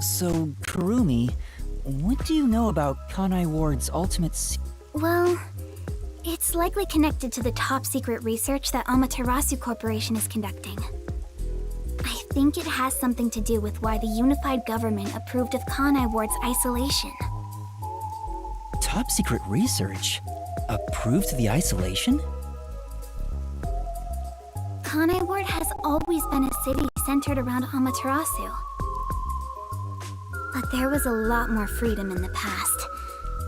So, Kurumi, what do you know about Kanai Ward's ultimate Well, it's likely connected to the top-secret research that Amaterasu Corporation is conducting. I think it has something to do with why the unified government approved of Kanai Ward's isolation. top secret research? Approved the isolation? Kanai Ward has always been a city centered around Amaterasu. But there was a lot more freedom in the past.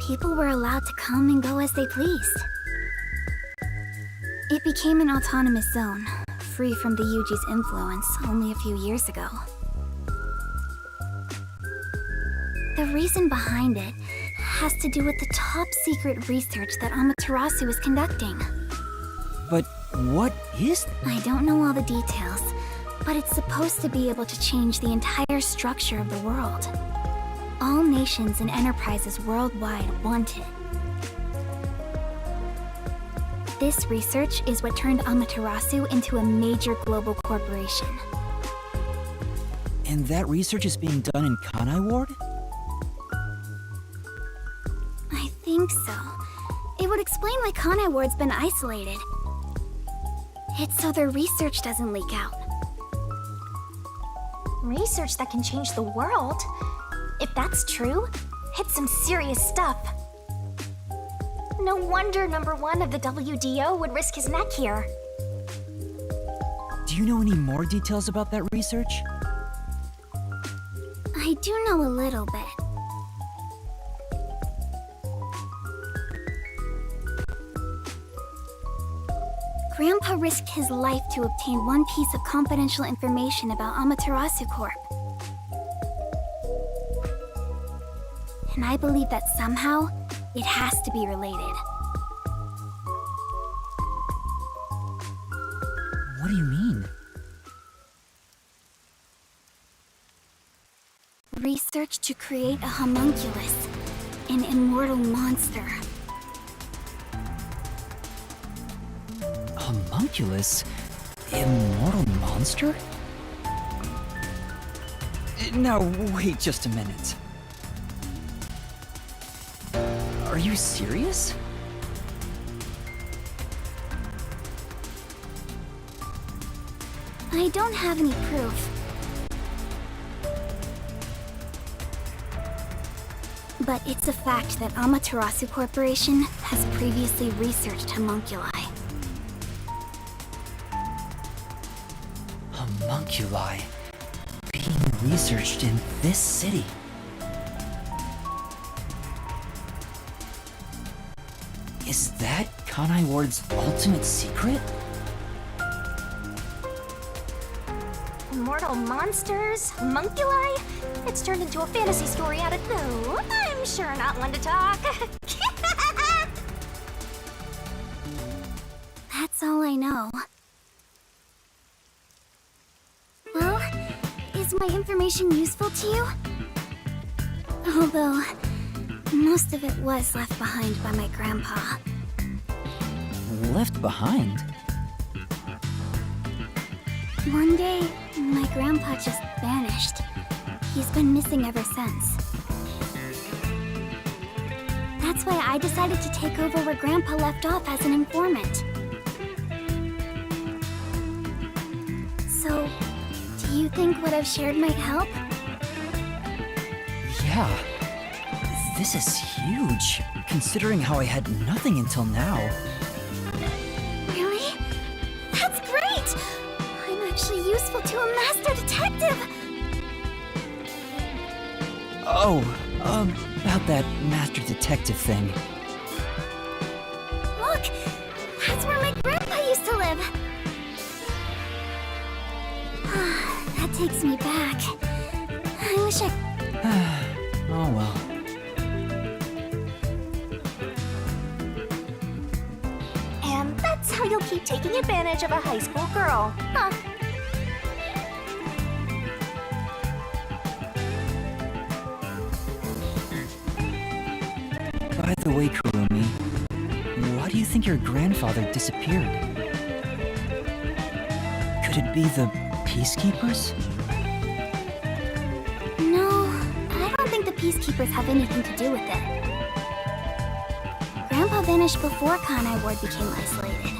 People were allowed to come and go as they pleased. It became an autonomous zone, free from the Yuji's influence only a few years ago. The reason behind it has to do with the top-secret research that Amaterasu is conducting. But what is... I don't know all the details, but it's supposed to be able to change the entire structure of the world. All nations and enterprises worldwide want it. This research is what turned Amaterasu into a major global corporation. And that research is being done in Kanai Ward? I think so. It would explain why Kanai Ward's been isolated. It's so their research doesn't leak out. Research that can change the world? If that's true, it's some serious stuff. No wonder number one of the WDO would risk his neck here. Do you know any more details about that research? I do know a little bit. Grandpa risked his life to obtain one piece of confidential information about Amaterasu Corp. And I believe that somehow, it has to be related. What do you mean? Research to create a homunculus, an immortal monster. Homunculus? Immortal monster? Now, wait just a minute. Are you serious? I don't have any proof. But it's a fact that Amaterasu Corporation has previously researched homunculi. Homunculi being researched in this city. Is that Kanai Ward's ultimate secret? Immortal monsters? Homunculi? It's turned into a fantasy story out of blue. I'm sure not one to talk. That's all I know. Well, is my information useful to you? Although, most of it was left behind by my grandpa. Left behind? One day, my grandpa just vanished. He's been missing ever since. That's why I decided to take over where Grandpa left off as an informant. So, do you think what I've shared might help? Yeah. This is huge, considering how I had nothing until now. Really? That's great! I'm actually useful to a master detective! Oh, about that master detective thing. Look! That's where my grandpa used to live! That takes me back. I wish I... Oh well. And that's how you'll keep taking advantage of a high school girl, huh? By the way, Kurumi, why do you think your grandfather disappeared? Could it be the Peacekeepers? No, peacekeepers have anything to do with it. Grandpa vanished before Kanai Ward became isolated.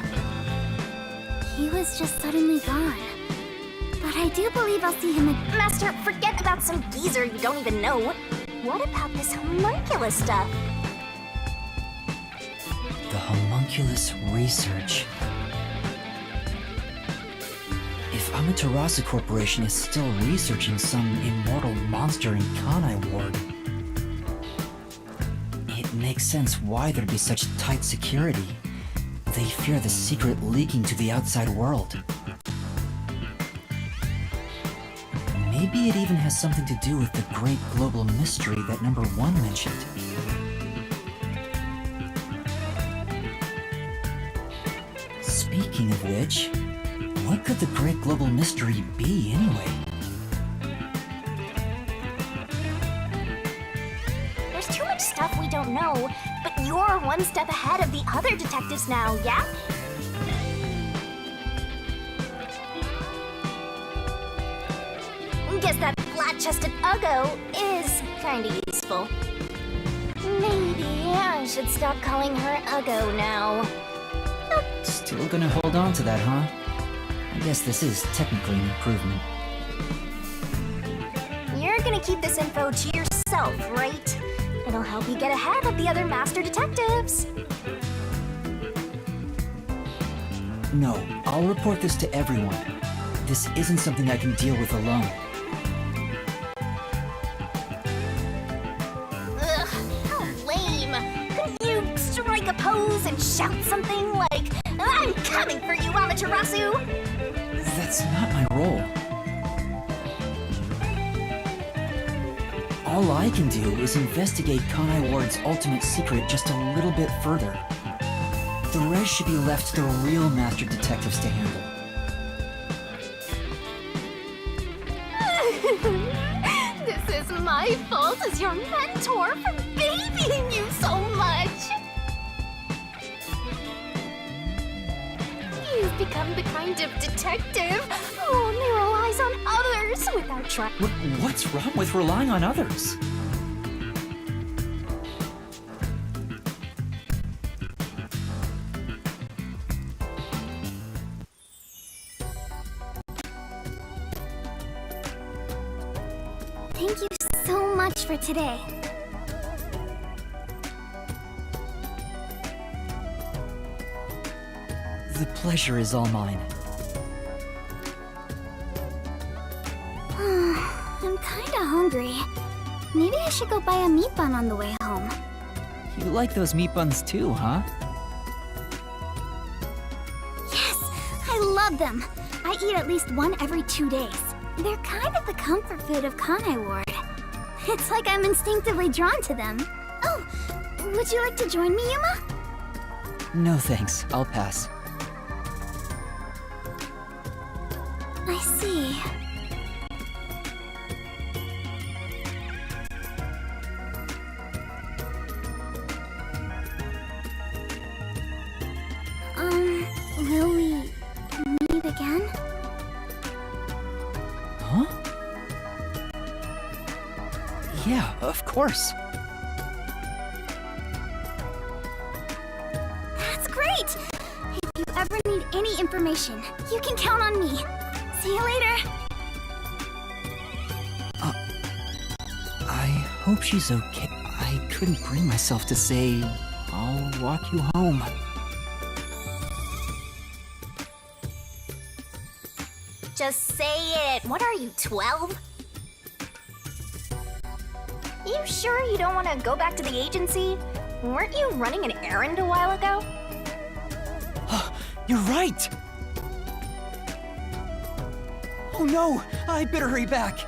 He was just suddenly gone. But I do believe I'll see him again. Master, forget about some geezer you don't even know. What about this homunculus stuff? The homunculus research. If Amaterasu Corporation is still researching some immortal monster in Kanai Ward, it makes sense why there'd be such tight security. They fear the secret leaking to the outside world. Maybe it even has something to do with the great global mystery that Number 1 mentioned. Speaking of which, what could the great global mystery be anyway? There's too much stuff we don't know, but you're one step ahead of the other detectives now, yeah? Guess that flat-chested Uggo is kinda useful. Maybe I should stop calling her Uggo now. Still gonna hold on to that, huh? I guess this is technically an improvement. You're gonna keep this info to yourself, right? It'll help you get ahead of the other master detectives. No, I'll report this to everyone. This isn't something I can deal with alone. Ugh, how lame. Couldn't you strike a pose and shout something like, "I'm coming for you, Amaterasu"? That's not my role. All I can do is investigate Kanai Ward's ultimate secret just a little bit further. The rest should be left to the real master detectives to handle. This is my fault as your mentor for babying you so much. You've become the kind of detective who only relies on others without trying. What's wrong with relying on others? Thank you so much for today. The pleasure is all mine. I'm kinda hungry. Maybe I should go buy a meat bun on the way home. You like those meat buns too, huh? Yes, I love them. I eat at least one every 2 days. They're kind of the comfort food of Kanai Ward. It's like I'm instinctively drawn to them. Oh, would you like to join me, Yuma? No thanks, I'll pass. I see. Will we meet again? Huh? Yeah, of course. That's great! If you ever need any information, you can count on me. See you later! I hope she's okay. I couldn't bring myself to say, I'll walk you home. Just say it. What are you, 12? You sure you don't want to go back to the agency? Weren't you running an errand a while ago? You're right! Oh no! I better hurry back!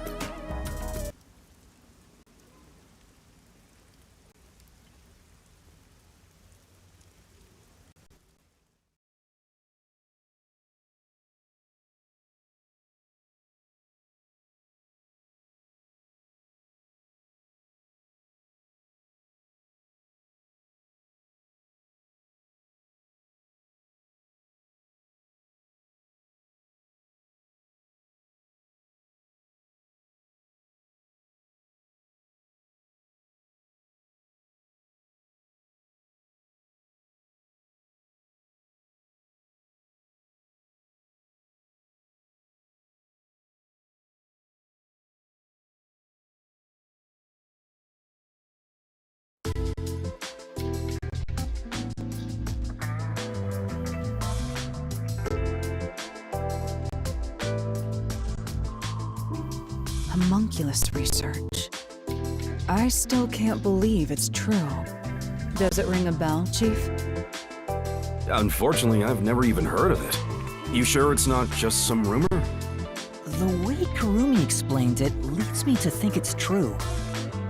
Homunculus research. I still can't believe it's true. Does it ring a bell, Chief? Unfortunately, I've never even heard of it. You sure it's not just some rumor? The way Kurumi explained it leads me to think it's true.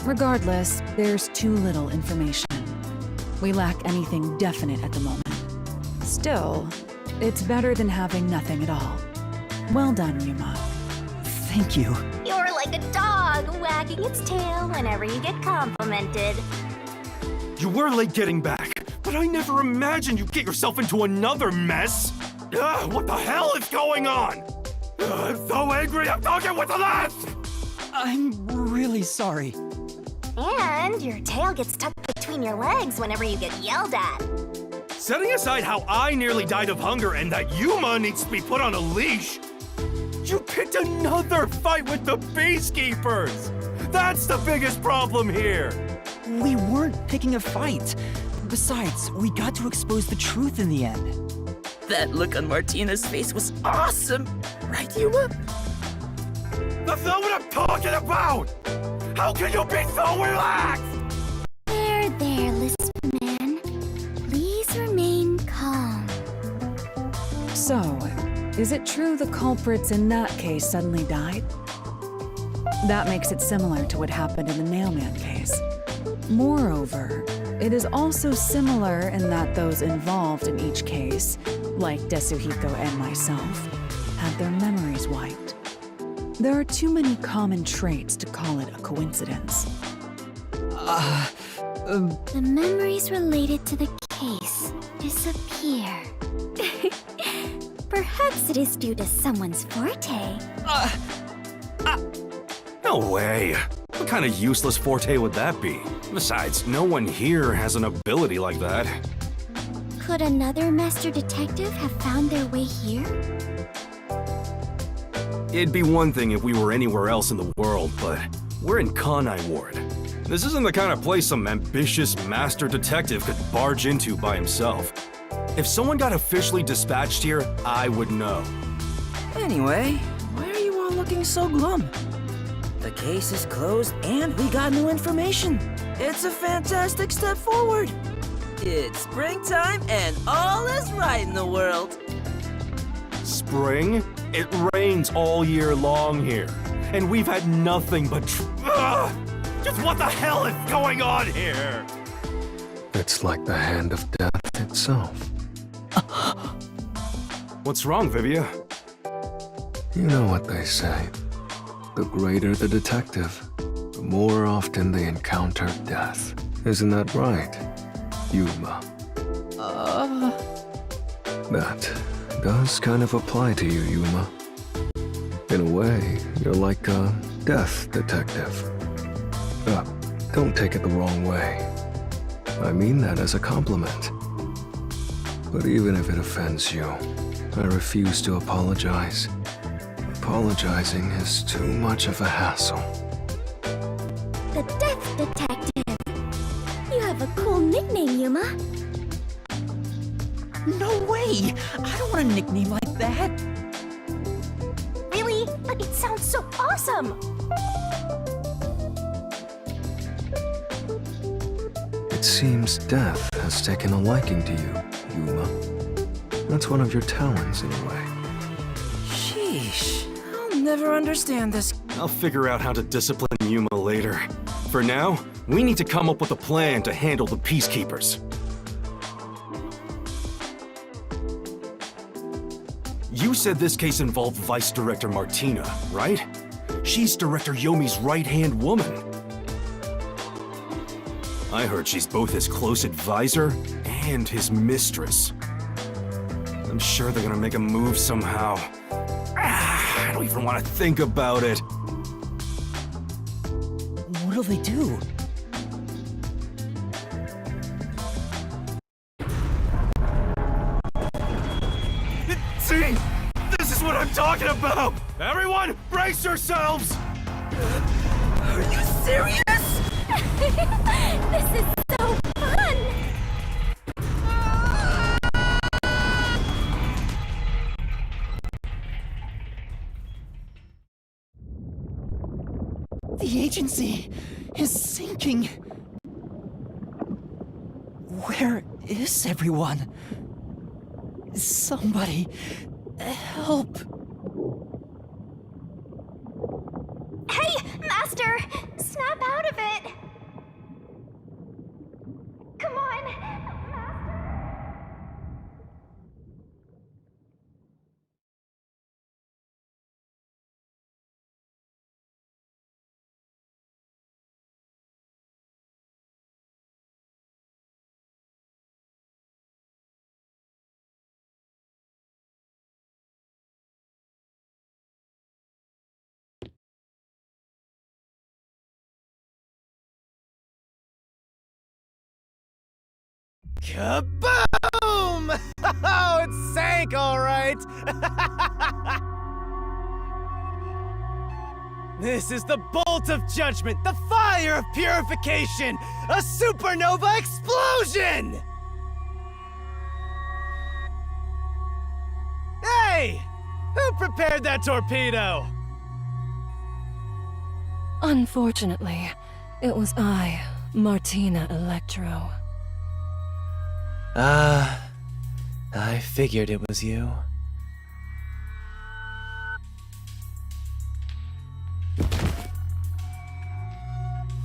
Regardless, there's too little information. We lack anything definite at the moment. Still, it's better than having nothing at all. Well done, Yuma. Thank you. You're like a dog wagging its tail whenever you get complimented. You were late getting back, but I never imagined you'd get yourself into another mess. What the hell is going on? I'm so angry, I'm talking with the last! I'm really sorry. And your tail gets tucked between your legs whenever you get yelled at. Setting aside how I nearly died of hunger and that Yuma needs to be put on a leash, you picked another fight with the Peacekeepers! That's the biggest problem here! We weren't picking a fight. Besides, we got to expose the truth in the end. That look on Martina's face was awesome! Right, Yuma? That's not what I'm talking about! How can you be so relaxed? There, Lisp Man. Please remain calm. So, is it true the culprits in that case suddenly died? That makes it similar to what happened in the Nailman case. Moreover, it is also similar in that those involved in each case, like Desuhiko and myself, had their memories wiped. There are too many common traits to call it a coincidence. The memories related to the case disappear. Perhaps it is due to someone's forte. No way. What kind of useless forte would that be? Besides, no one here has an ability like that. Could another master detective have found their way here? It'd be one thing if we were anywhere else in the world, but we're in Kanai Ward. This isn't the kind of place some ambitious master detective could barge into by himself. If someone got officially dispatched here, I would know. Anyway, why are you all looking so glum? The case is closed and we got new information. It's a fantastic step forward. It's springtime and all is right in the world. Spring? It rains all year long here, and we've had nothing but just what the hell is going on here? It's like the hand of death itself. What's wrong, Vivia? You know what they say. The greater the detective, the more often they encounter death. Isn't that right, Yuma? That does kind of apply to you, Yuma. In a way, you're like a death detective. Don't take it the wrong way. I mean that as a compliment. But even if it offends you, I refuse to apologize. Apologizing is too much of a hassle. The Death Detective. You have a cool nickname, Yuma. No way! I don't want a nickname like that. Really? But it sounds so awesome! It seems death has taken a liking to you, Yuma. That's one of your talents in a way. Sheesh, I'll never understand this. I'll figure out how to discipline Yuma later. For now, we need to come up with a plan to handle the Peacekeepers. You said this case involved Vice Director Martina, right? She's Director Yomi's right-hand woman. I heard she's both his close advisor and his mistress. I'm sure they're gonna make a move somehow. I don't even want to think about it. What'll they do? See? This is what I'm talking about! Everyone, brace yourselves! Are you serious? This is so fun! The agency is sinking. Where is everyone? Somebody help. Hey, Master! Snap out of it! Come on! Kaboom! Oh, it sank all right! This is the bolt of judgment, the fire of purification, a supernova explosion! Hey! Who prepared that torpedo? Unfortunately, it was I, Martina Electro. I figured it was you.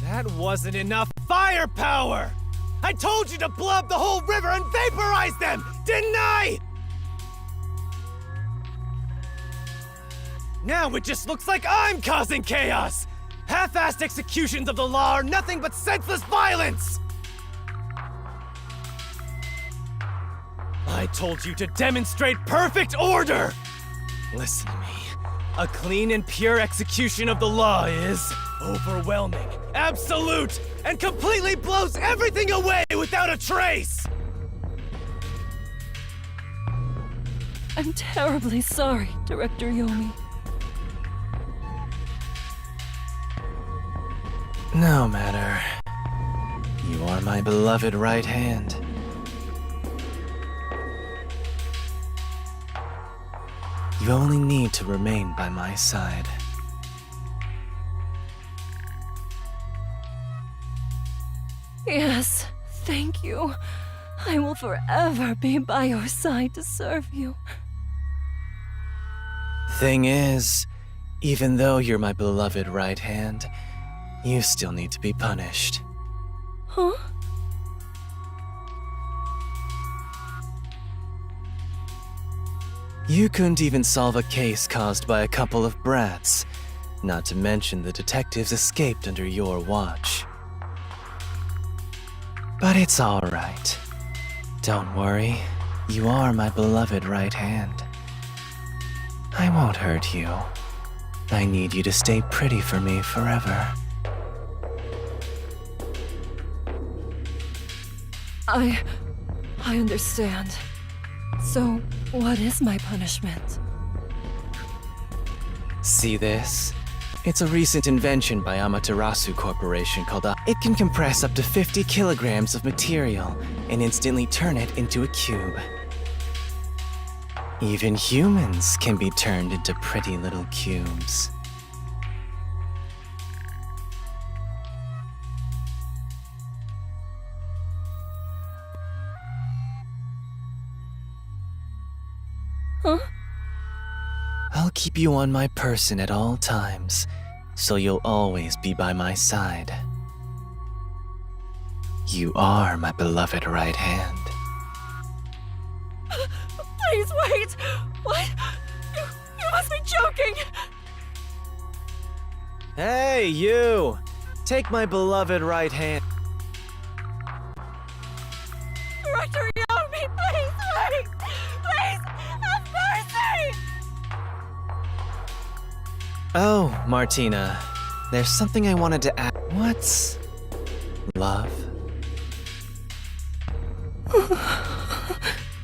That wasn't enough firepower! I told you to blow up the whole river and vaporize them, didn't I? Now it just looks like I'm causing chaos! Half-assed executions of the law are nothing but senseless violence! I told you to demonstrate perfect order! Listen to me. A clean and pure execution of the law is overwhelming, absolute, and completely blows everything away without a trace! I'm terribly sorry, Director Yomi. No matter. You are my beloved right hand. You only need to remain by my side. Yes, thank you. I will forever be by your side to serve you. Thing is, even though you're my beloved right hand, you still need to be punished. Huh? You couldn't even solve a case caused by a couple of brats, not to mention the detectives escaped under your watch. But it's all right. Don't worry, you are my beloved right hand. I won't hurt you. I need you to stay pretty for me forever. I understand. So, what is my punishment? See this? It's a recent invention by Amaterasu Corporation called It can compress up to 50 kilograms of material and instantly turn it into a cube. Even humans can be turned into pretty little cubes. Huh? I'll keep you on my person at all times, so you'll always be by my side. You are my beloved right hand. Please wait! What? You must be joking! Hey, you! Take my beloved right hand. Director Yomi, please wait! Please, have mercy! Oh, Martina, there's something I wanted to ask. What's love?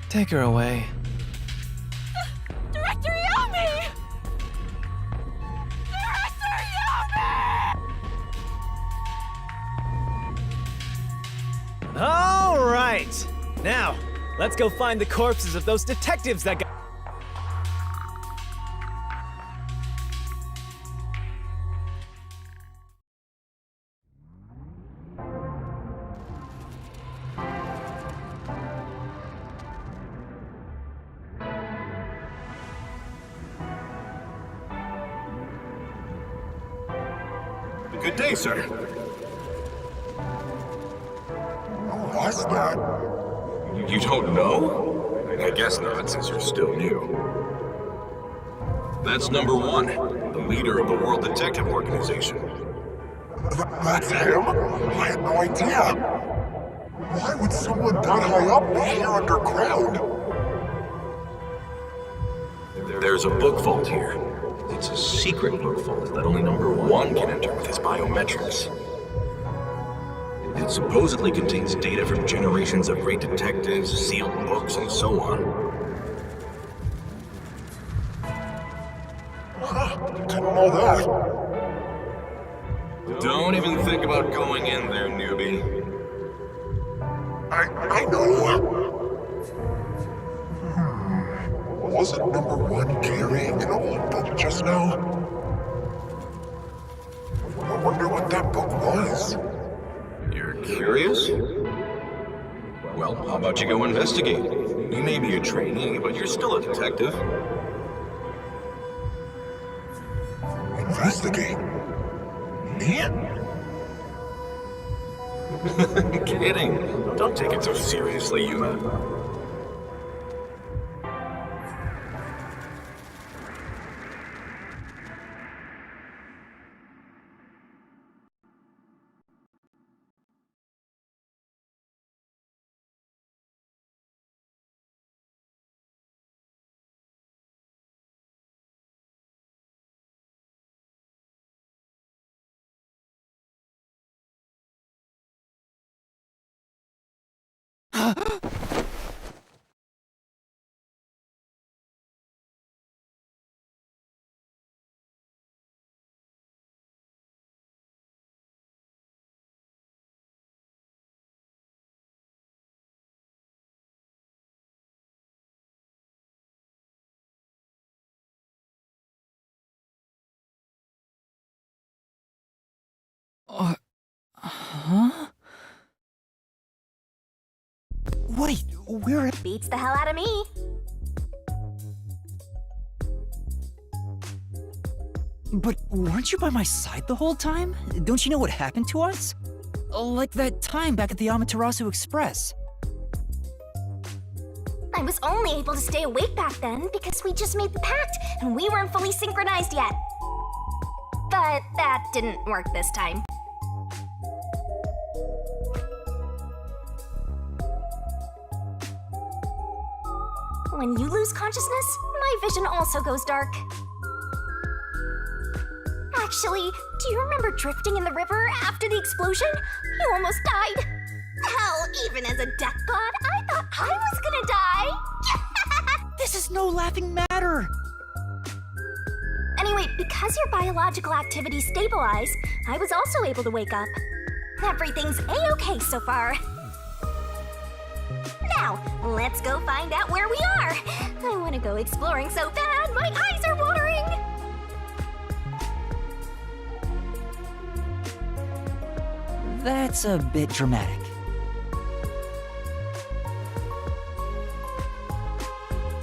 Take her away. Director Yomi! Director Yomi! All right! Now, let's go find the corpses of those detectives that got... Good day, sir. Who was that? You don't know? I guess not, since you're still new. That's number one, the leader of the World Detective Organization. That's him? I had no idea. Why would someone that high up be here underground? There's a book vault here. It's a secret book vault that only number one can enter with his biometrics. It supposedly contains data from generations of great detectives, sealed books, and so on. Didn't know that. Don't even think about going in there, newbie. I know. Wasn't number one carrying an old book just now? I wonder what that book was. You're curious? Well, how about you go investigate? You may be a trainee, but you're still a detective. Investigate? Me? Kidding. Don't take it so seriously, Yuma. Huh? Wait, where? Beats the hell out of me. But weren't you by my side the whole time? Don't you know what happened to us? Like that time back at the Amaterasu Express. I was only able to stay awake back then because we just made the pact and we weren't fully synchronized yet. But that didn't work this time. When you lose consciousness, my vision also goes dark. Actually, do you remember drifting in the river after the explosion? You almost died. Hell, even as a death god, I thought I was gonna die. This is no laughing matter. Anyway, because your biological activity stabilized, I was also able to wake up. Everything's a-okay so far. Now, let's go find out where we are. I want to go exploring so bad, my eyes are watering. That's a bit dramatic.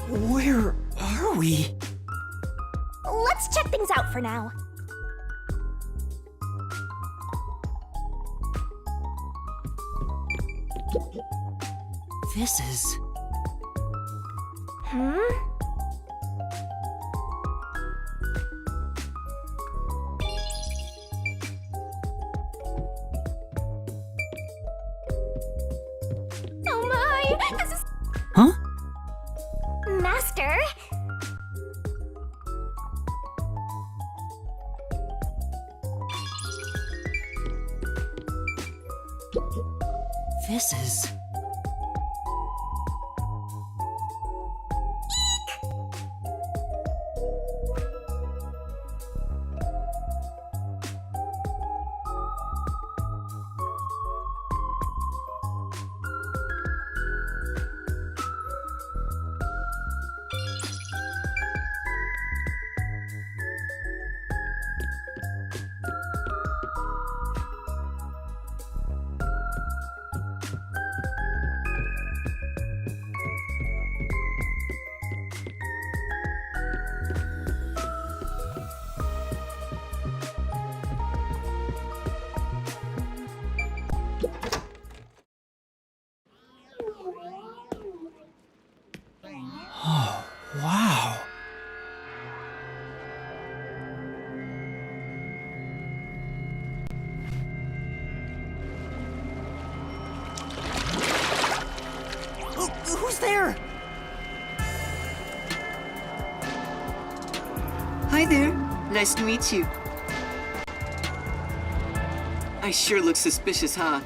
Where are we? Let's check things out for now. This is... Oh my, this is... Huh? Master? This is... Hi there. Nice to meet you. I sure look suspicious, huh?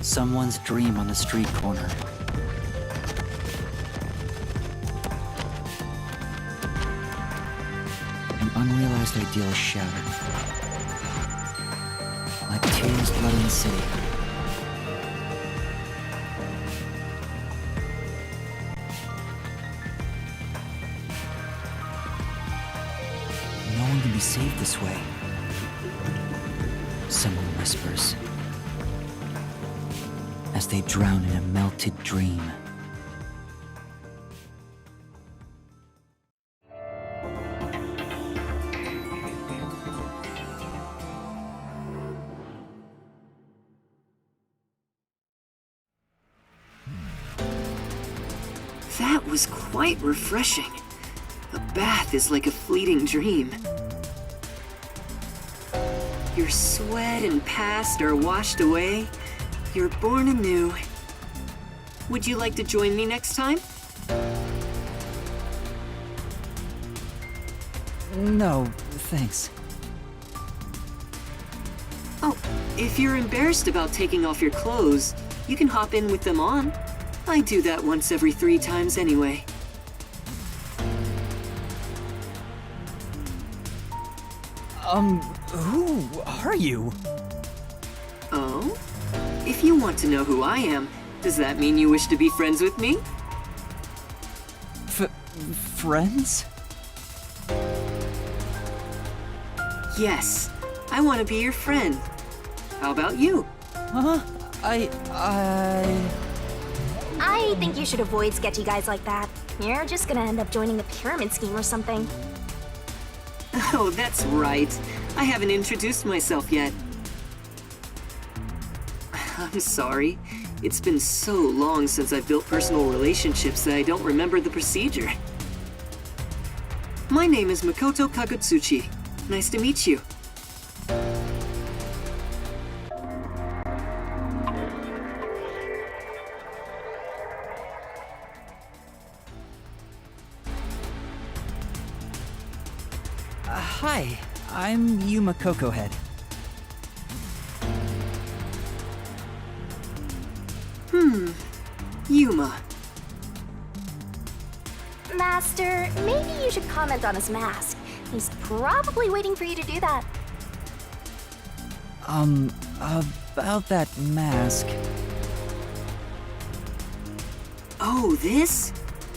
Someone's dream on the street corner. An unrealized ideal is shattered. Like tears flooding the city. No one can be saved this way. Someone whispers. As they drown in a melted dream. That was quite refreshing. A bath is like a fleeting dream. Your sweat and past are washed away. You're born anew. Would you like to join me next time? No, thanks. Oh, if you're embarrassed about taking off your clothes, you can hop in with them on. I do that once every 3 times anyway. Who are you? Oh? If you want to know who I am, does that mean you wish to be friends with me? Friends? Yes, I want to be your friend. How about you? Huh? I think you should avoid sketchy guys like that. You're just gonna end up joining the pyramid scheme or something. Oh, that's right. I haven't introduced myself yet. I'm sorry. It's been so long since I've built personal relationships that I don't remember the procedure. My name is Makoto Kagutsuchi. Nice to meet you. Hi, I'm Yuma Cocohead. Yuma. Master, maybe you should comment on his mask. He's probably waiting for you to do that. About that mask. Oh, this?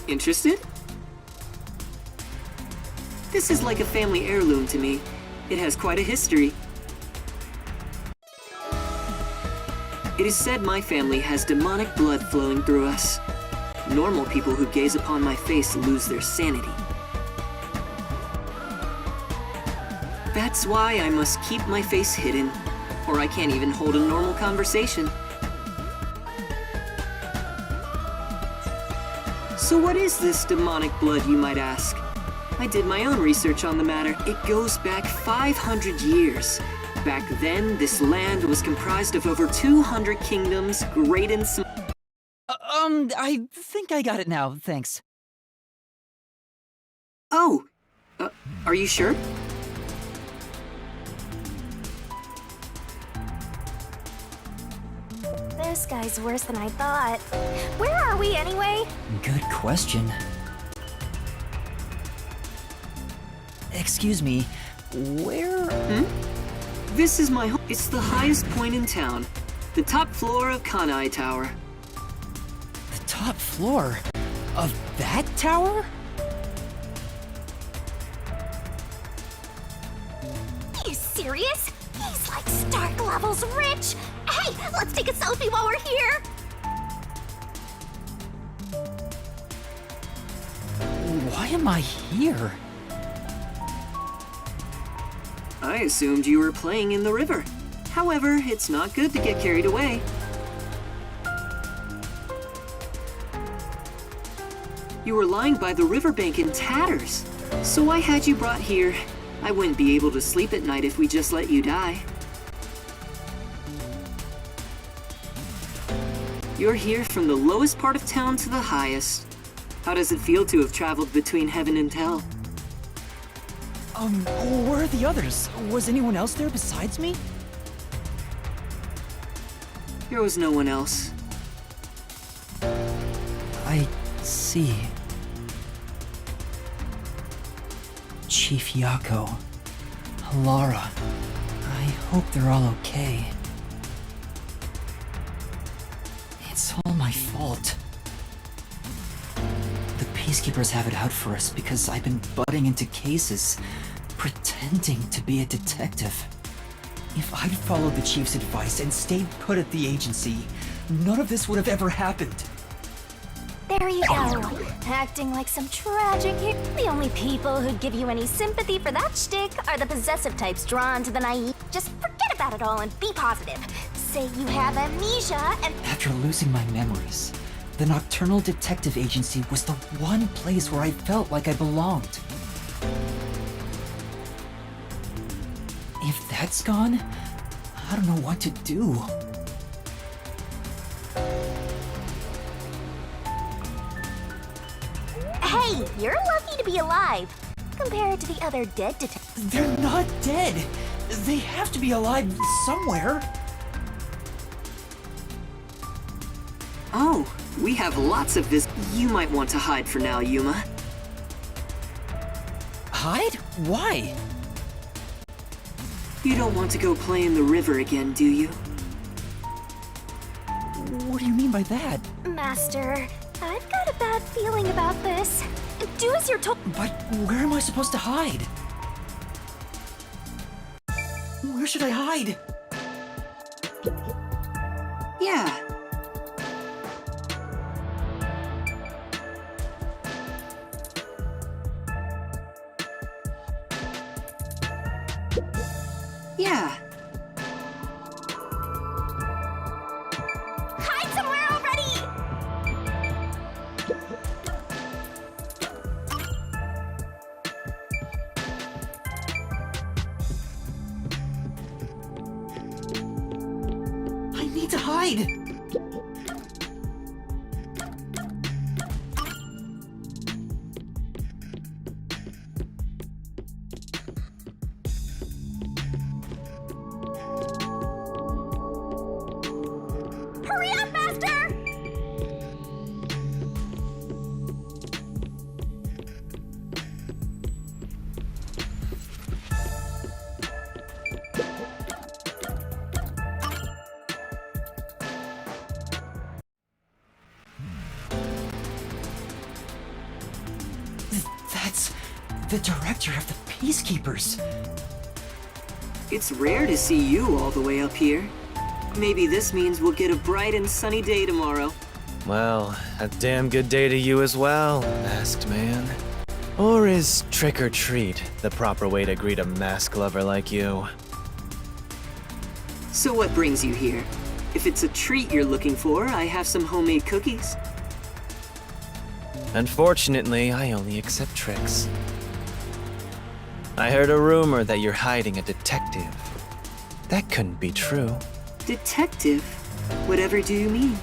Interested? This is like a family heirloom to me. It has quite a history. It is said my family has demonic blood flowing through us. Normal people who gaze upon my face lose their sanity. That's why I must keep my face hidden, or I can't even hold a normal conversation. So what is this demonic blood, you might ask? I did my own research on the matter. It goes back 500 years. Back then, this land was comprised of over 200 kingdoms, great and small. I think I got it now, thanks. Oh, are you sure? This guy's worse than I thought. Where are we anyway? Good question. Excuse me, where... This is my home. It's the highest point in town. The top floor of Kanai Tower. The top floor? Of that tower? Are you serious? He's like Stark levels rich! Hey, let's take a selfie while we're here! Why am I here? I assumed you were playing in the river. However, it's not good to get carried away. You were lying by the riverbank in tatters. So I had you brought here. I wouldn't be able to sleep at night if we just let you die. You're here from the lowest part of town to the highest. How does it feel to have traveled between heaven and hell? Where are the others? Was anyone else there besides me? There was no one else. I see. Chief Yako, Lara, I hope they're all okay. It's all my fault. The Peacekeepers have it out for us because I've been butting into cases, pretending to be a detective. If I'd followed the Chief's advice and stayed put at the agency, none of this would have ever happened. There you go. Acting like some tragic hero. The only people who'd give you any sympathy for that shtick are the possessive types drawn to the naive. Just forget about it all and be positive. Say you have amnesia and... After losing my memories, the Nocturnal Detective Agency was the one place where I felt like I belonged. If that's gone, I don't know what to do. Hey, you're lucky to be alive. Compared to the other dead detectives. They're not dead! They have to be alive somewhere! Oh, we have lots of this. You might want to hide for now, Yuma. Hide? Why? You don't want to go play in the river again, do you? What do you mean by that? Master, I've got a bad feeling about this. Do as you're told. But where am I supposed to hide? Where should I hide? Yeah. Yeah. Hide somewhere already! I need to hide! Hurry up, Master! That's the director of the Peacekeepers. It's rare to see you all the way up here. Maybe this means we'll get a bright and sunny day tomorrow. Well, a damn good day to you as well, masked man. Or is trick or treat the proper way to greet a mask lover like you? So what brings you here? If it's a treat you're looking for, I have some homemade cookies. Unfortunately, I only accept tricks. I heard a rumor that you're hiding a detective. That couldn't be true. Detective? Whatever do you mean?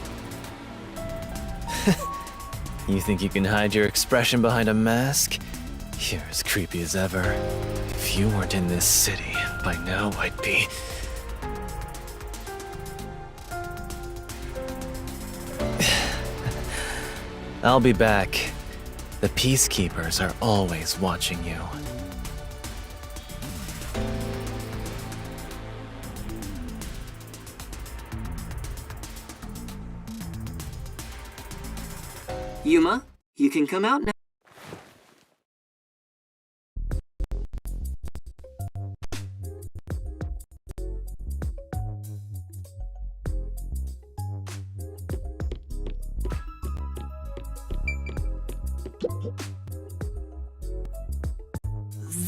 You think you can hide your expression behind a mask? You're as creepy as ever. If you weren't in this city, by now I'd be... I'll be back. The Peacekeepers are always watching you. Yuma, you can come out now.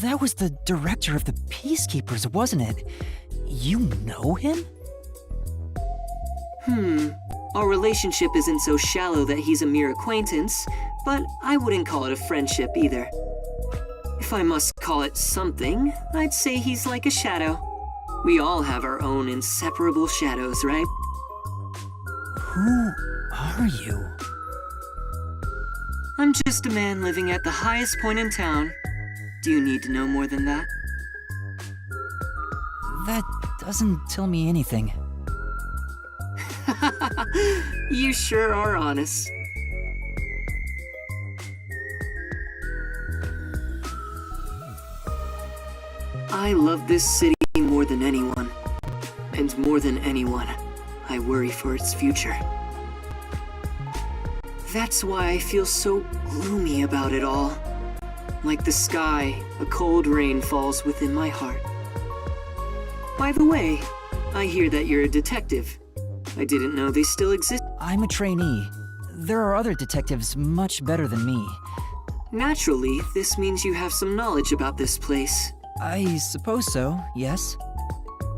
That was the director of the Peacekeepers, wasn't it? You know him? Our relationship isn't so shallow that he's a mere acquaintance, but I wouldn't call it a friendship either. If I must call it something, I'd say he's like a shadow. We all have our own inseparable shadows, right? Who are you? I'm just a man living at the highest point in town. Do you need to know more than that? That doesn't tell me anything. You sure are honest. I love this city more than anyone. And more than anyone, I worry for its future. That's why I feel so gloomy about it all. Like the sky, a cold rain falls within my heart. By the way, I hear that you're a detective. I didn't know they still exist. I'm a trainee. There are other detectives much better than me. Naturally, this means you have some knowledge about this place. I suppose so, yes.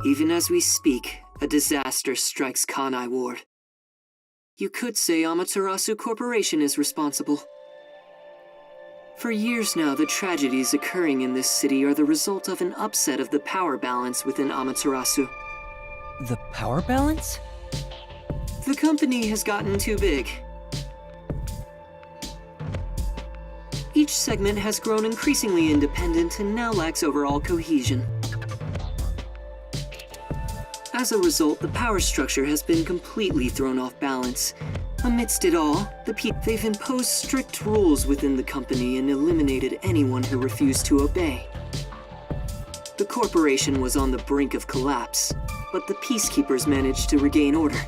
Even as we speak, a disaster strikes Kanai Ward. You could say Amaterasu Corporation is responsible. For years now, the tragedies occurring in this city are the result of an upset of the power balance within Amaterasu. The power balance? The company has gotten too big. Each segment has grown increasingly independent and now lacks overall cohesion. As a result, the power structure has been completely thrown off balance. Amidst it all, they've imposed strict rules within the company and eliminated anyone who refused to obey. The corporation was on the brink of collapse, but the Peacekeepers managed to regain order.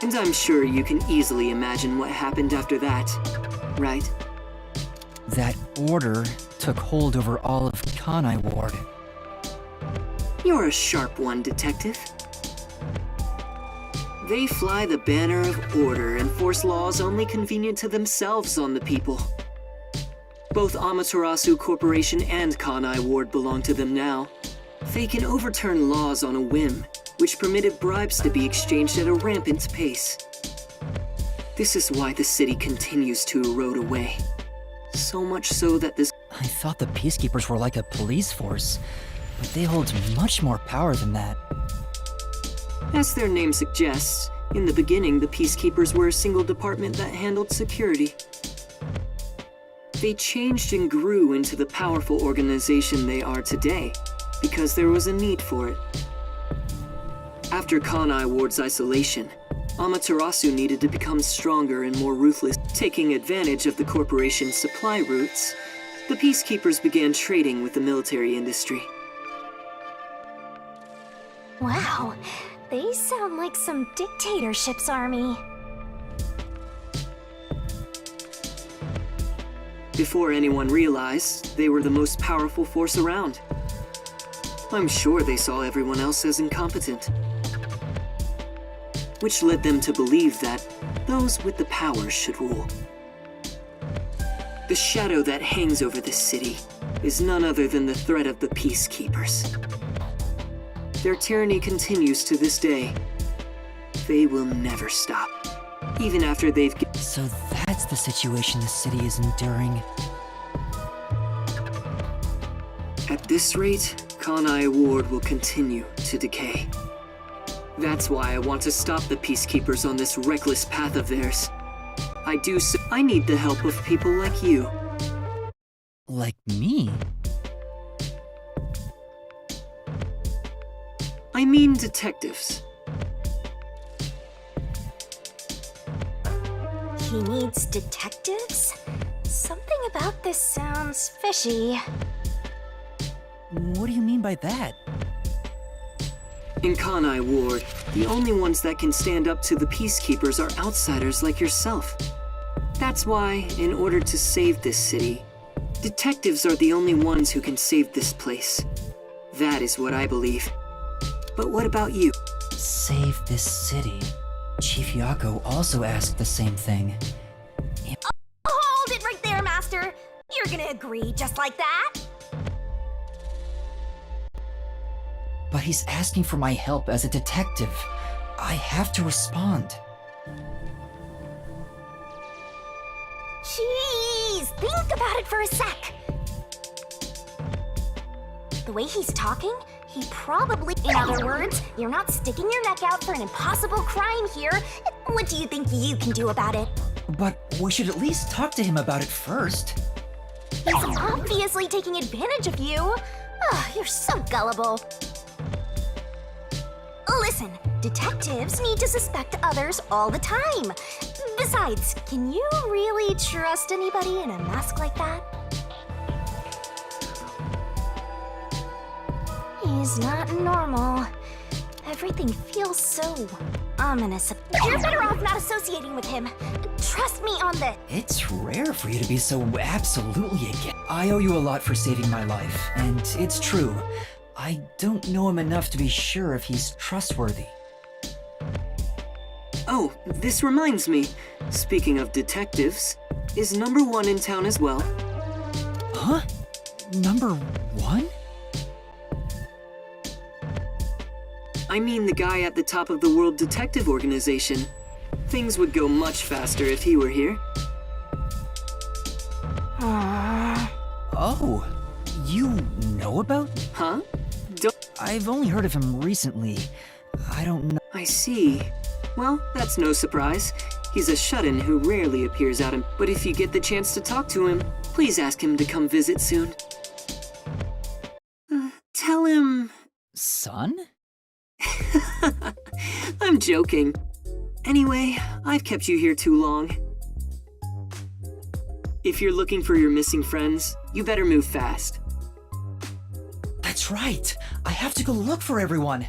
And I'm sure you can easily imagine what happened after that, right? That order took hold over all of Kanai Ward. You're a sharp one, Detective. They fly the banner of order and force laws only convenient to themselves on the people. Both Amaterasu Corporation and Kanai Ward belong to them now. They can overturn laws on a whim, which permitted bribes to be exchanged at a rampant pace. This is why the city continues to erode away. So much so that this... I thought the Peacekeepers were like a police force, but they hold much more power than that. As their name suggests, in the beginning the Peacekeepers were a single department that handled security. They changed and grew into the powerful organization they are today, because there was a need for it. After Kanai Ward's isolation, Amaterasu needed to become stronger and more ruthless. Taking advantage of the corporation's supply routes, the Peacekeepers began trading with the military industry. Wow, they sound like some dictatorship's army. Before anyone realized, they were the most powerful force around. I'm sure they saw everyone else as incompetent. Which led them to believe that those with the power should rule. The shadow that hangs over this city is none other than the threat of the Peacekeepers. Their tyranny continues to this day. They will never stop, even after they've... So that's the situation the city is enduring. At this rate, Kanai Ward will continue to decay. That's why I want to stop the Peacekeepers on this reckless path of theirs. I need the help of people like you. Like me? I mean detectives. He needs detectives? Something about this sounds fishy. What do you mean by that? In Kanai Ward, the only ones that can stand up to the Peacekeepers are outsiders like yourself. That's why, in order to save this city, detectives are the only ones who can save this place. That is what I believe. But what about you? Save this city. Chief Yako also asked the same thing. Hold it right there, Master! You're gonna agree just like that? But he's asking for my help as a detective. I have to respond. Jeez, think about it for a sec. The way he's talking, he probably... In other words, you're not sticking your neck out for an impossible crime here. What do you think you can do about it? But we should at least talk to him about it first. He's obviously taking advantage of you. Ugh, you're so gullible. Listen, detectives need to suspect others all the time. Besides, can you really trust anybody in a mask like that? He's not normal. Everything feels so ominous. You're better off not associating with him. Trust me on this. It's rare for you to be so absolutely against. I owe you a lot for saving my life, and it's true. I don't know him enough to be sure if he's trustworthy. Oh, this reminds me. Speaking of detectives, is number 1 in town as well? Huh? Number 1? I mean the guy at the top of the World Detective Organization. Things would go much faster if he were here. Oh, you know about? Huh? I've only heard of him recently. I don't know. I see. Well, that's no surprise. He's a shut-in who rarely appears out in... But if you get the chance to talk to him, please ask him to come visit soon. Tell him... Son? I'm joking. Anyway, I've kept you here too long. If you're looking for your missing friends, you better move fast. That's right! I have to go look for everyone!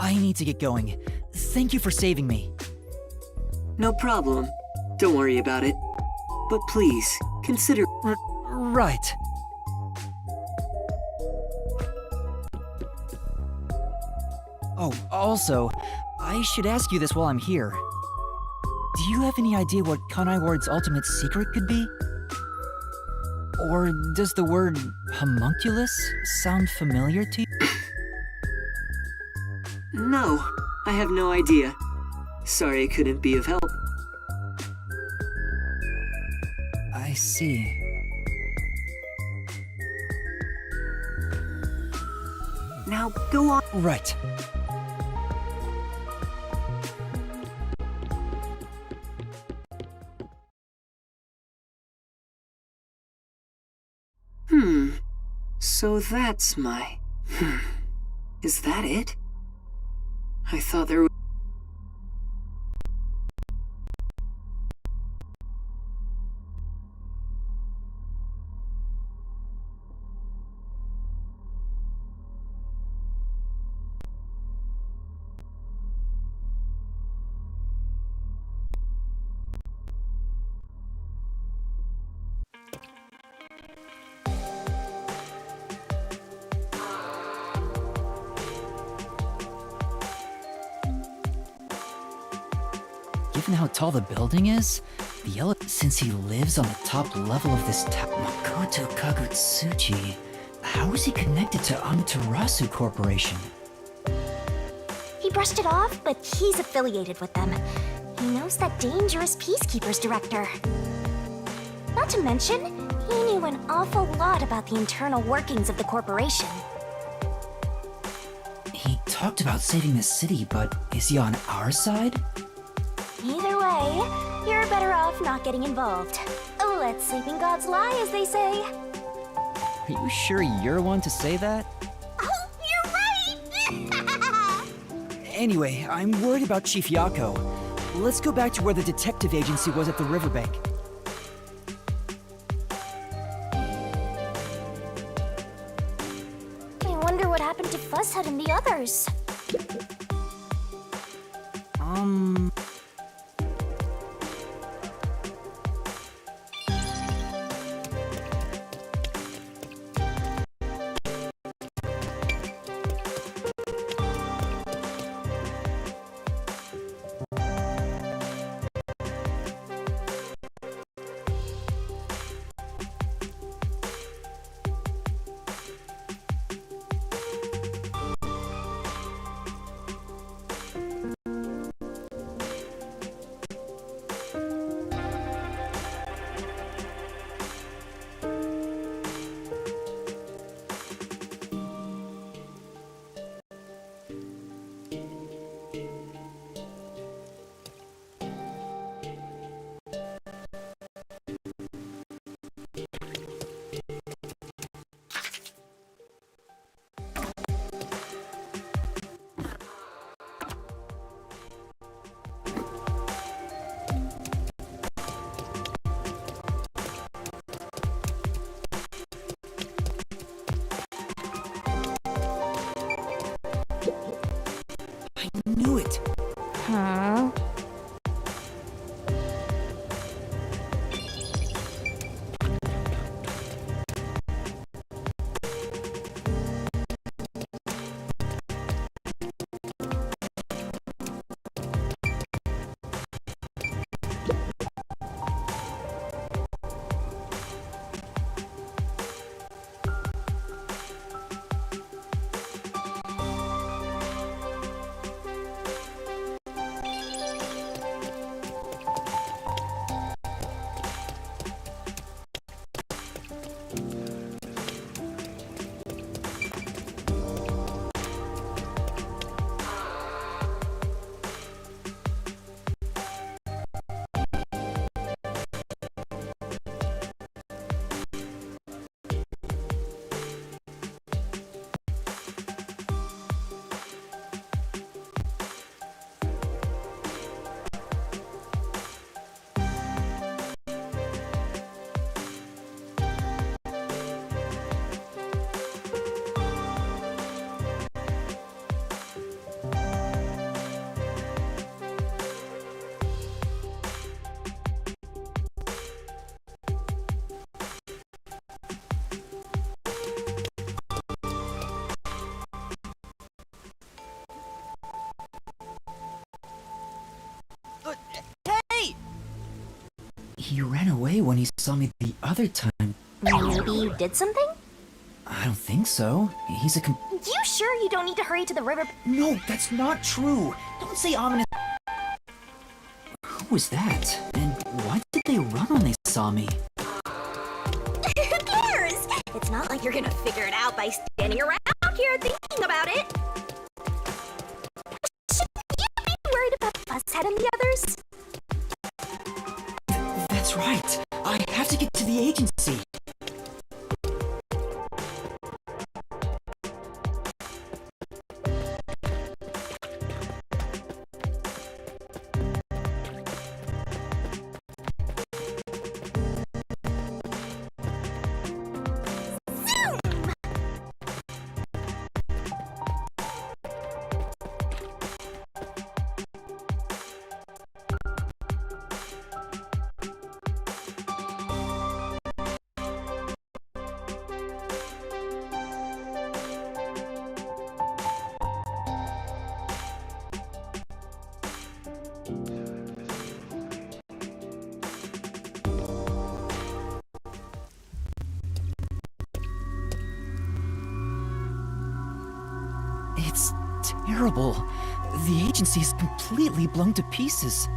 I need to get going. Thank you for saving me. No problem. Don't worry about it. But please, consider... Right. Oh, also, I should ask you this while I'm here. Do you have any idea what Kanai Ward's ultimate secret could be? Or does the word homunculus sound familiar to you? No, I have no idea. Sorry I couldn't be of help. I see. Now, go on. Right. So that's my... Is that it? I thought there was... Given how tall the building is, since he lives on the top level of this tower, Makoto Kagutsuchi, how is he connected to Amaterasu Corporation? He brushed it off, but he's affiliated with them. He knows that dangerous Peacekeepers director. Not to mention, He knew an awful lot about the internal workings of the corporation. He talked about saving the city, but is he on our side? Either way, you're better off not getting involved. Oh, let sleeping gods lie, as they say. Are you sure you're one to say that? Oh, you're right! Anyway, I'm worried about Chief Yako. Let's go back to where the detective agency was at the riverbank. I wonder what happened to Fuzzhead and the others. Knew it! Huh? He ran away when he saw me the other time. Maybe you did something? I don't think so. He's a You sure you don't need to hurry to the river? No, that's not true! Don't say ominous— Who was that? And why did they run when they saw me? Who cares? It's not like you're gonna figure it out by standing around here thinking about it. Shouldn't you be worried about Fuzzhead and the others? That's right! I have to get to the agency! It's terrible. The agency is completely blown to pieces.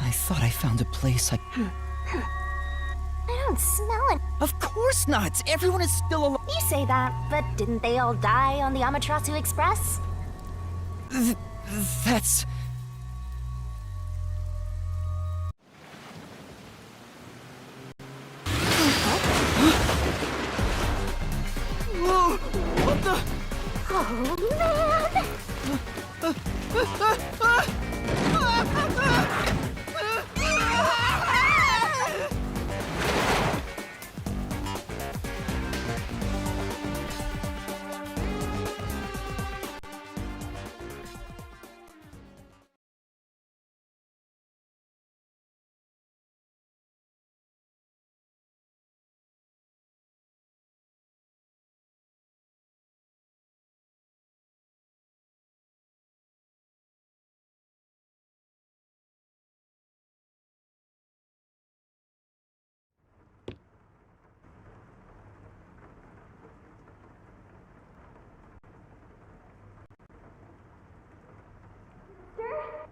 I thought I found a place I... I don't smell it. Of course not! Everyone is still alive. You say that, but didn't they all die on the Amaterasu Express? That's... Whoa! What the... Oh, man!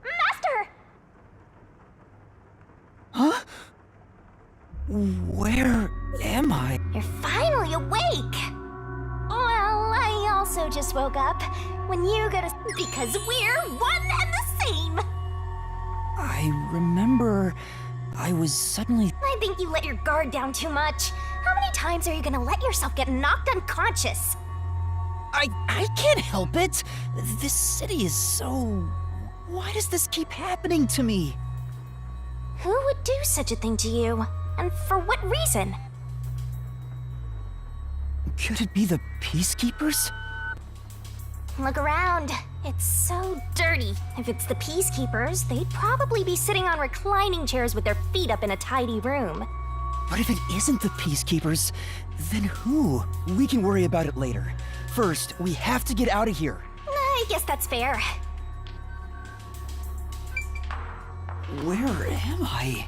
Master! Huh? Where am I? You're finally awake! Well, I also just woke up when you go to... because we're one and the same! I remember... I was suddenly... I think you let your guard down too much. How many times are you gonna let yourself get knocked unconscious? I can't help it! This city is so... Why does this keep happening to me? Who would do such a thing to you? And for what reason? Could it be the Peacekeepers? Look around. It's so dirty. If it's the Peacekeepers, they'd probably be sitting on reclining chairs with their feet up in a tidy room. But if it isn't the Peacekeepers, then who? We can worry about it later. First, we have to get out of here. I guess that's fair. Where am I?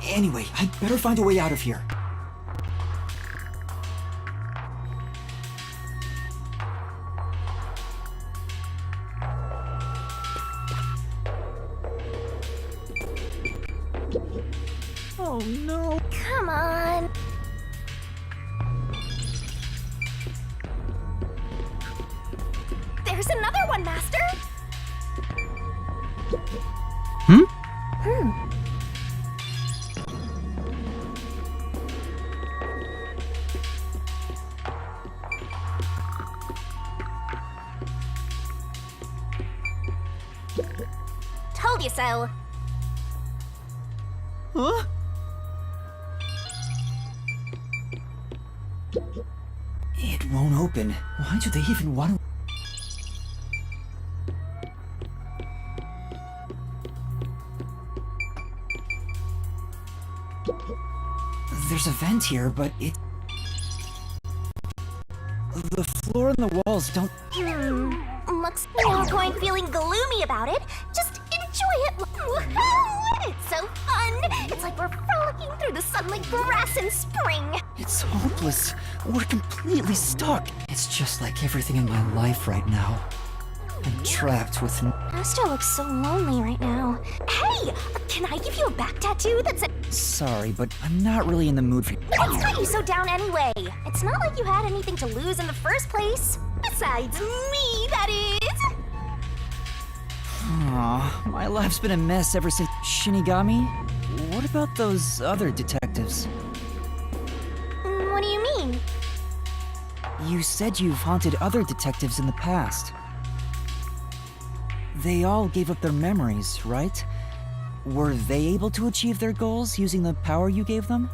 Anyway, I'd better find a way out of here. Oh no. Come on. There's another one, Master! Told you so. Huh? It won't open. Why do they even want to... There's a vent here, but it... The floor and the walls don't... Looks no point feeling gloomy about it. Just enjoy it. Woohoo! It's so fun. It's like we're frolicking through the sunlit grass in spring. It's hopeless. We're completely stuck. It's just like everything in my life right now. I'm trapped with... Master looks so lonely right now. Hey! Can I give you a back tattoo that's a... Sorry, but I'm not really in the mood for... What's got you so down anyway? It's not like you had anything to lose in the first place. Besides me, that is. Aw, my life's been a mess ever since Shinigami. What about those other detectives? What do you mean? You said you've haunted other detectives in the past. They all gave up their memories, right? Were they able to achieve their goals using the power you gave them?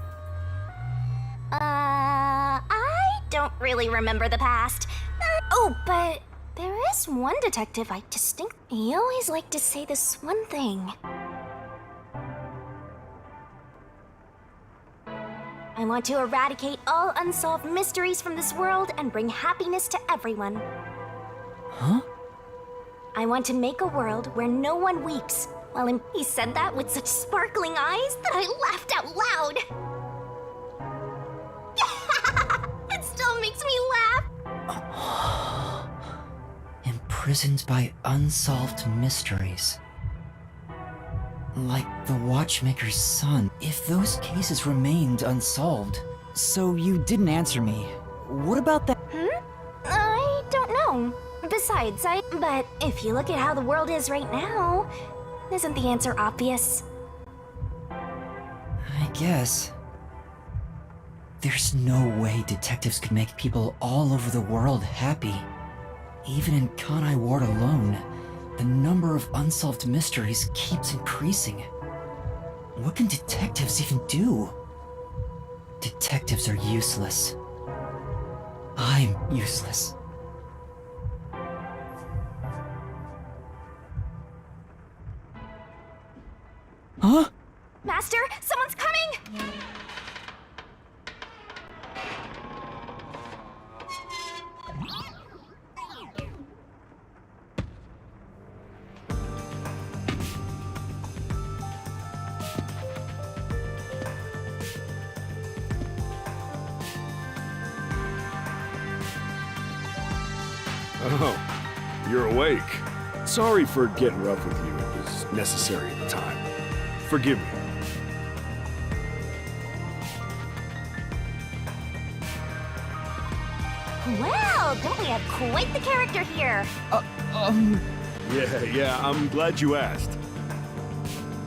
I don't really remember the past. Oh, but there is one detective I distinctly... He always liked to say this one thing. I want to eradicate all unsolved mysteries from this world and bring happiness to everyone. Huh? I want to make a world where no one weeps. Well, he said that with such sparkling eyes that I laughed out loud. It still makes me laugh. Imprisoned by unsolved mysteries. Like the watchmaker's son. If those cases remained unsolved. So you didn't answer me. What about that? I don't know. Besides, But if you look at how the world is right now, isn't the answer obvious? I guess. There's no way detectives could make people all over the world happy. Even in Kanai Ward alone, the number of unsolved mysteries keeps increasing. What can detectives even do? Detectives are useless. I'm useless. Huh? Master, someone's coming! Oh, you're awake. Sorry for getting rough with you. It was necessary at the time. Forgive me. Well, don't we have quite the character here? Yeah, I'm glad you asked.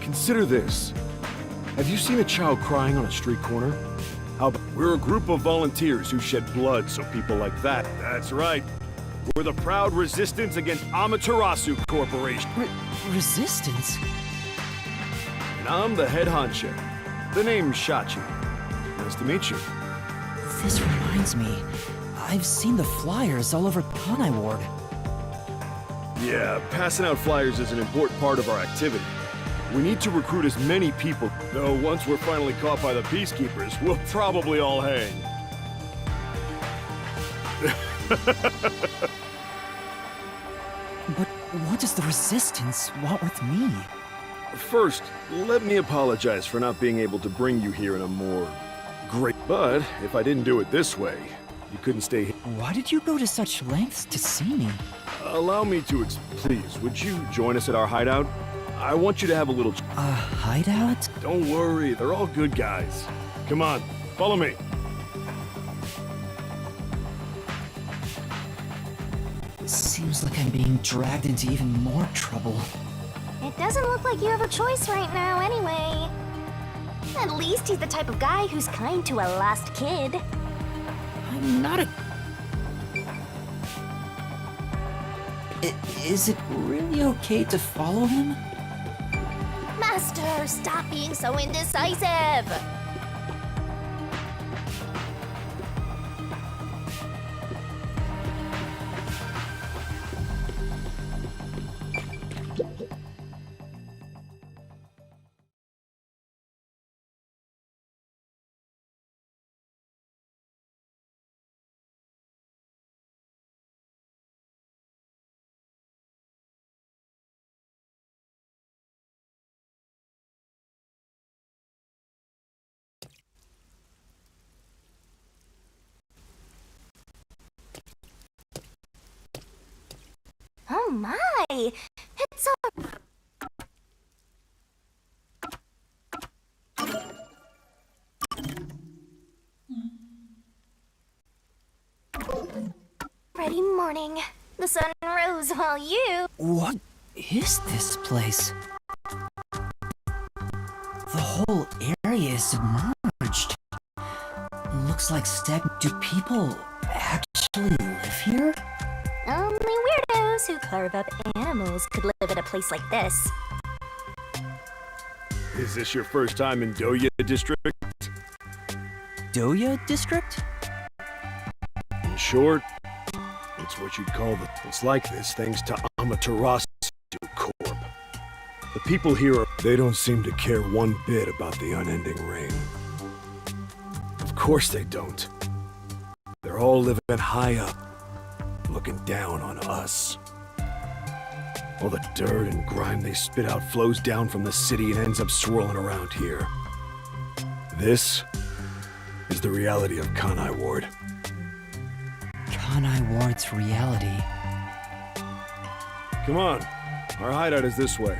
Consider this. Have you seen a child crying on a street corner? We're a group of volunteers who shed blood so people like that. That's right. We're the proud resistance against Amaterasu Corporation. Resistance? And I'm the head honcho. The name's Shachi. Nice to meet you. This reminds me. I've seen the flyers all over Kanai Ward. Yeah, passing out flyers is an important part of our activity. We need to recruit as many people, though once we're finally caught by the Peacekeepers, we'll probably all hang. But what does the Resistance want with me? First, let me apologize for not being able to bring you here in a more great... But if I didn't do it this way, you couldn't stay here. Why did you go to such lengths to see me? Allow me to Please, would you join us at our hideout? I want you to have a little... A hideout? Don't worry, they're all good guys. Come on, follow me. Seems like I'm being dragged into even more trouble. It doesn't look like you have a choice right now, anyway. At least he's the type of guy who's kind to a lost kid. I'm not a... Is it really okay to follow him? Master, stop being so indecisive! Oh my! It's a... Ready morning. The sun rose while you... What is this place? The whole area is submerged. Looks like Do people actually live here? Only weirdos who carve up animals could live at a place like this. Is this your first time in Doya District? Doya District? In short, it's what you'd call the... It's like this thanks to Amaterasu Corp. The people here, they don't seem to care one bit about the unending rain. Of course they don't. They're all living high up, looking down on us. All the dirt and grime they spit out flows down from the city and ends up swirling around here. This is the reality of Kanai Ward. Kanai Ward's reality. Come on, our hideout is this way.